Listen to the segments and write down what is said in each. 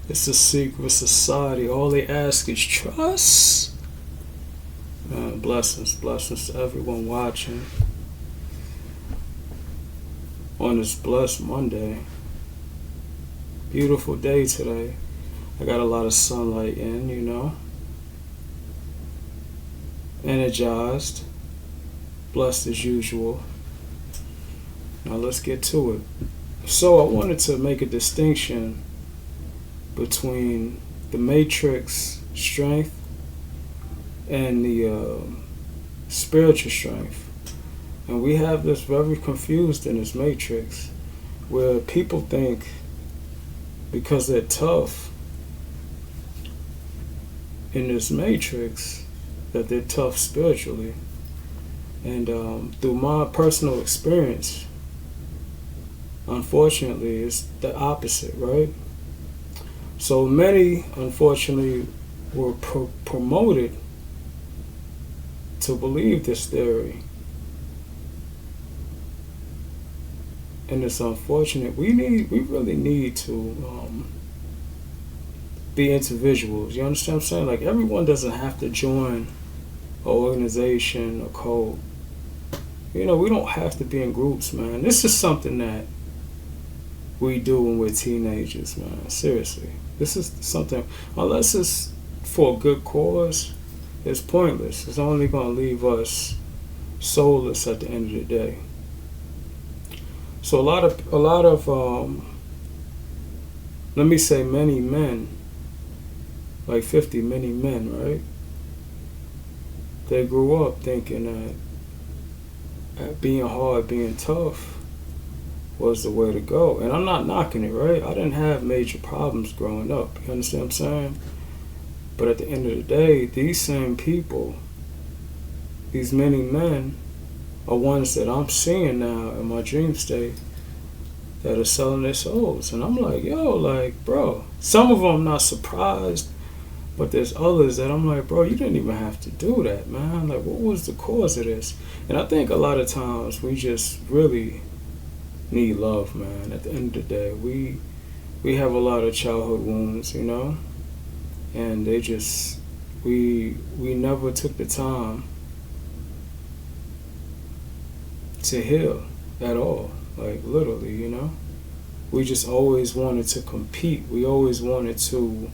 It's a secret society. All they ask is trust. Blessings to everyone watching on this blessed Monday. Beautiful day today. I got a lot of sunlight in, energized, blessed as usual. Now let's get to it. So I wanted to make a distinction between the matrix strength and the spiritual strength. And we have this very confused in this matrix where people think because they're tough in this matrix that they're tough spiritually. And through my personal experience, unfortunately, it's the opposite, right? So many, unfortunately, were promoted to believe this theory. And it's unfortunate. We really need to be individuals. You understand what I'm saying? Like, everyone doesn't have to join an organization or cult. We don't have to be in groups, man. This is something that we do when we're teenagers, man. Seriously. This is something, unless it's for a good cause, it's pointless. It's only going to leave us soulless at the end of the day. So a lot of let me say many men, like 50 many men, right? They grew up thinking that being hard, being tough was the way to go. And I'm not knocking it, right? I didn't have major problems growing up. You understand what I'm saying? But at the end of the day, these same people, these many men, are ones that I'm seeing now in my dream state that are selling their souls. And I'm like, bro, some of them I'm not surprised, but there's others that I'm like, bro, you didn't even have to do that, man. Like, what was the cause of this? And I think a lot of times we just really need love, man. At the end of the day, we have a lot of childhood wounds, and they just, we never took the time to heal at all, like literally, We just always wanted to compete. We always wanted to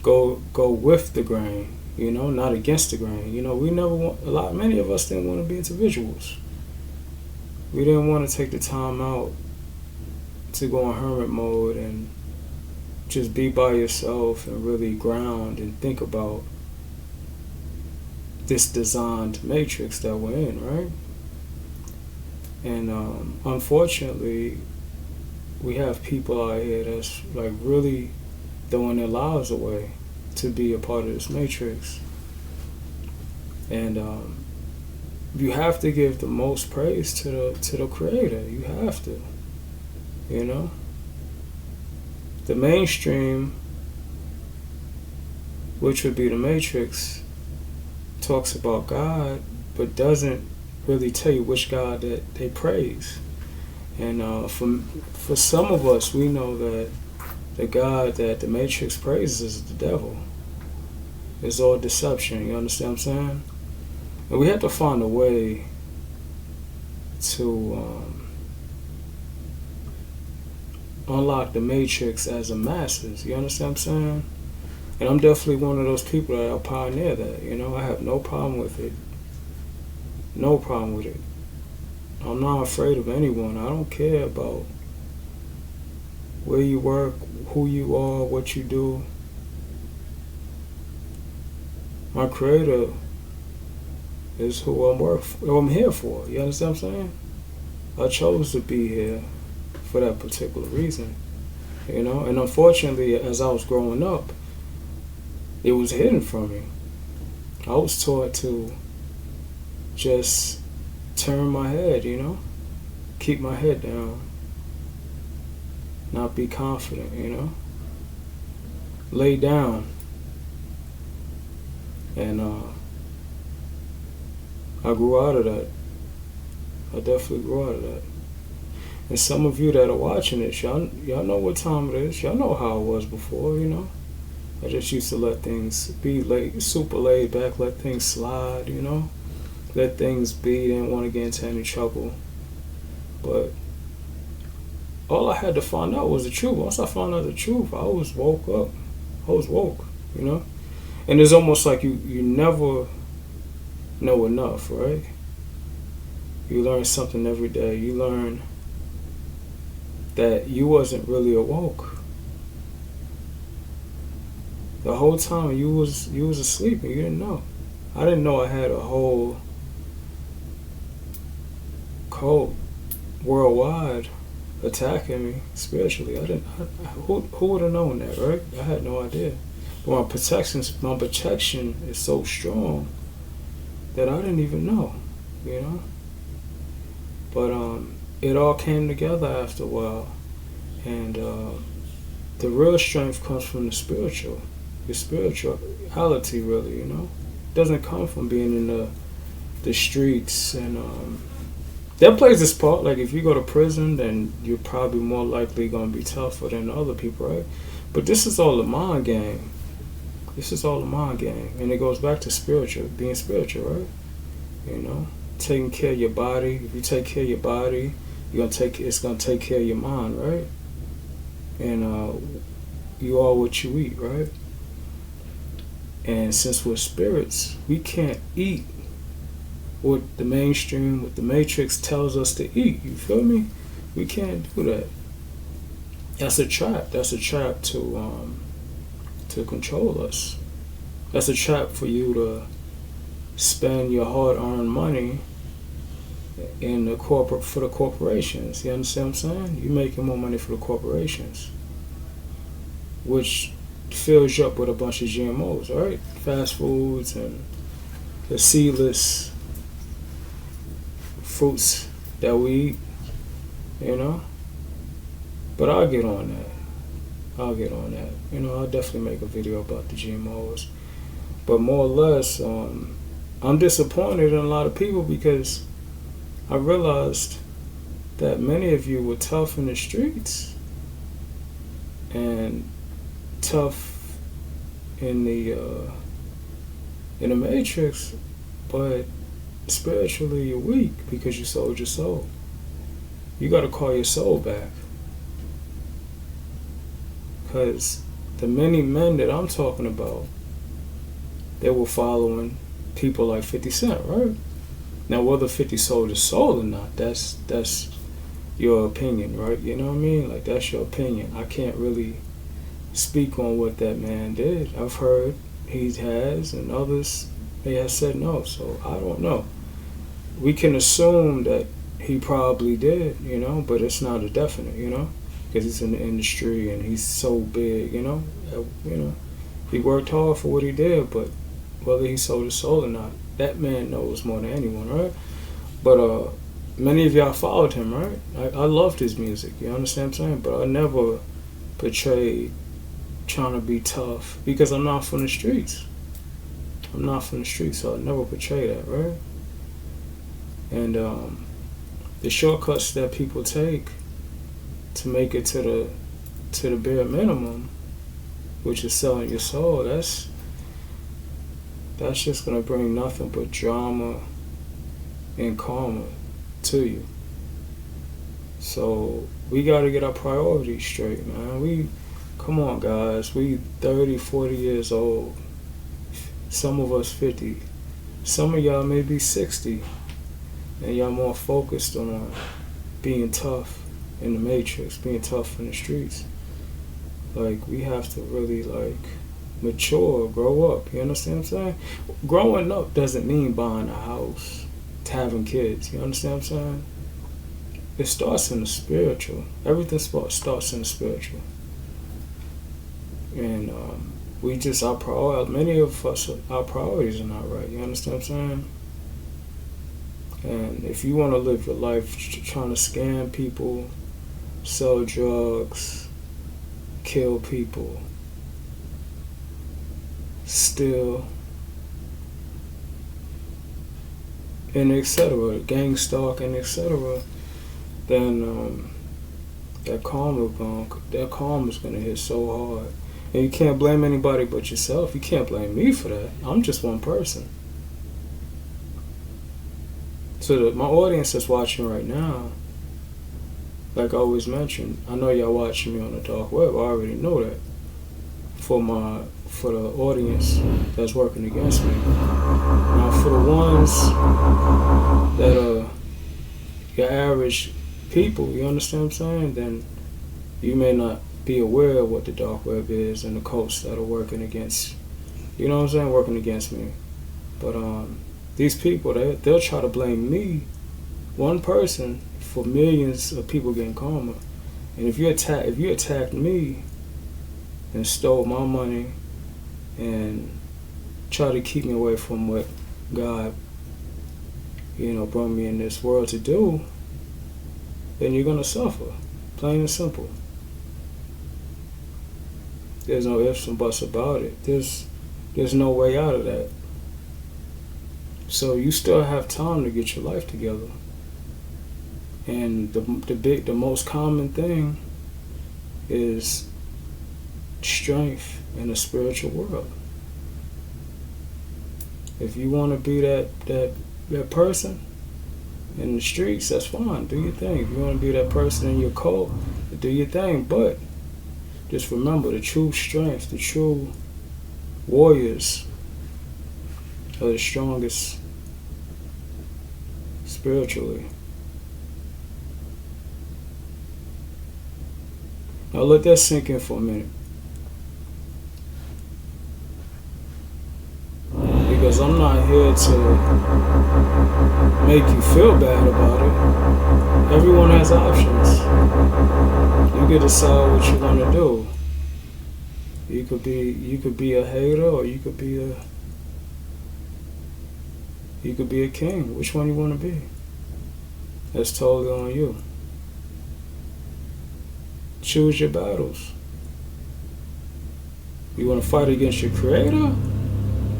go with the grain, not against the grain. We never many of us didn't want to be individuals. We didn't want to take the time out to go in hermit mode and just be by yourself and really ground and think about this designed matrix that we're in, right? And unfortunately, we have people out here that's like really throwing their lives away to be a part of this matrix. And you have to give the most praise to the creator. You have to, The mainstream, which would be the matrix, talks about God, but doesn't really tell you which God that they praise. And for some of us, we know that the God that the matrix praises is the devil. It's all deception, you understand what I'm saying? And we have to find a way to unlock the matrix as a masses, you understand what I'm saying? And I'm definitely one of those people that pioneer that, I have no problem with it. No problem with it. I'm not afraid of anyone. I don't care about where you work, who you are, what you do. My creator is who I'm here for. You understand what I'm saying? I chose to be here for that particular reason. And unfortunately, as I was growing up, it was hidden from me. I was taught to just turn my head, keep my head down, not be confident, lay down. And I grew out of that. I definitely grew out of that. And some of you that are watching this, y'all know what time it is. Y'all know how it was before, you know. I just used to let things be super laid back, let things slide, you know. Let things be, didn't want to get into any trouble. But all I had to find out was the truth. Once I found out the truth, I was woke up. I was woke, you know. And it's almost like you never know enough, right? You learn something every day. You learn that you wasn't really awoke. The whole time you was asleep and you didn't know. I didn't know I had a whole cult worldwide attacking me spiritually. Who would have known that, right? I had no idea. But my protection is so strong that I didn't even know, you know. But it all came together after a while, and the real strength comes from the spiritual. Your spirituality, really, you know, doesn't come from being in the streets, and that plays its part. Like if you go to prison, then you're probably more likely gonna be tougher than other people, right? But this is all a mind game. This is all a mind game, and it goes back to being spiritual, right? You know, taking care of your body. If you take care of your body, it's gonna take care of your mind, right? And you are what you eat, right? And since we're spirits, we can't eat what the mainstream, what the matrix tells us to eat. You feel me? We can't do that. That's a trap. That's a trap to control us. That's a trap for you to spend your hard-earned money for the corporations. You understand what I'm saying? You're making more money for the corporations, which fills you up with a bunch of GMOs, right? Fast foods and the seedless fruits that we eat, you know. But I'll get on that. You know, I'll definitely make a video about the GMOs. But more or less, I'm disappointed in a lot of people because I realized that many of you were tough in the streets and tough in the matrix, but spiritually you're weak because you sold your soul. You got to call your soul back, because the many men that I'm talking about, they were following people like 50 Cent, right? Now whether 50 sold his soul or not, that's your opinion, right? You know what I mean? Like, that's your opinion. I can't really speak on what that man did. I've heard he has, and others may have said no, so I don't know. We can assume that he probably did, you know, but it's not a definite, you know, because he's in the industry and he's so big, you know. He worked hard for what he did, but whether he sold his soul or not, that man knows more than anyone, right? But many of y'all followed him, right? I loved his music, you understand what I'm saying? But I never portrayed trying to be tough because I'm not from the streets. So I never portray that, right? And the shortcuts that people take to make it to the bare minimum, which is selling your soul, that's just gonna bring nothing but drama and karma to you. So we gotta get our priorities straight, man. Come on, guys. We 30, 40 years old. Some of us 50. Some of y'all may be 60. And y'all more focused on being tough in the matrix, being tough in the streets. Like, we have to really, mature, grow up. You understand what I'm saying? Growing up doesn't mean buying a house, having kids. You understand what I'm saying? It starts in the spiritual. Everything starts in the spiritual. And many of us, our priorities are not right. You understand what I'm saying? And if you want to live your life trying to scam people, sell drugs, kill people, steal, and etc., gang stalk and etc., then That karma's gonna hit so hard. And you can't blame anybody but yourself. You can't blame me for that. I'm just one person. So my audience that's watching right now, like I always mentioned, I know y'all watching me on the dark web. I already know that. For the audience that's working against me. Now for the ones that are your average people, you understand what I'm saying? Then you may not be aware of what the dark web is and the cults that are working against, you know what I'm saying, working against me. But these people, they'll try to blame me, one person, for millions of people getting karma. And if you attacked me and stole my money and try to keep me away from what God, brought me in this world to do, then you're gonna suffer, plain and simple. There's no ifs and buts about it. There's no way out of that. So you still have time to get your life together. And the most common thing is strength in the spiritual world. If you want to be that person in the streets, that's fine. Do your thing. If you want to be that person in your cult, do your thing. But just remember, the true strength, the true warriors are the strongest spiritually. Now let that sink in for a minute. Because I'm not here to make you feel bad about it. Everyone has options. You can decide what you want to do. You could be a hater, or you could be a king. Which one you want to be? That's totally on you. Choose your battles. You want to fight against your creator,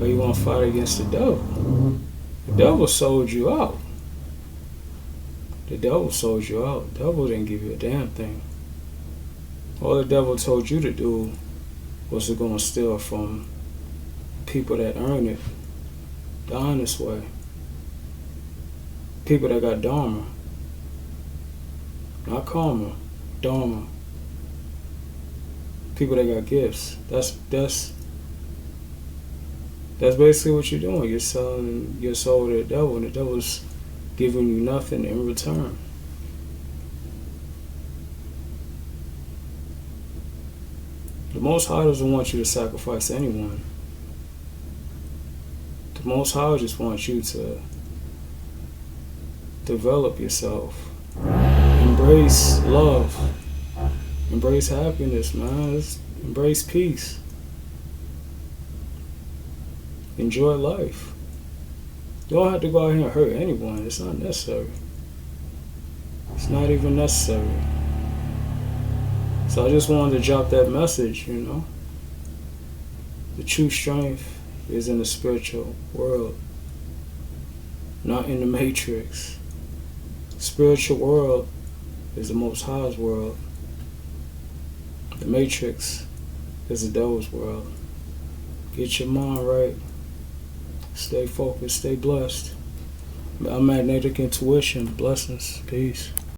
or you want to fight against the devil? The devil sold you out. The devil sold you out. The devil didn't give you a damn thing. All the devil told you to do was to go and steal from people that earn it the honest way. People that got dharma. Not karma, dharma. People that got gifts. That's basically what you're doing. You're selling your soul to the devil, and the devil's giving you nothing in return. The Most High doesn't want you to sacrifice anyone. The Most High just wants you to develop yourself. Embrace love. Embrace happiness, man. Embrace peace. Enjoy life. You don't have to go out here and hurt anyone. It's not necessary. It's not even necessary. So I just wanted to drop that message, The true strength is in the spiritual world, not in the matrix. Spiritual world is the Most High's world. The matrix is the devil's world. Get your mind right. Stay focused. Stay blessed. I'm Magnetic Intuition. Blessings. Peace.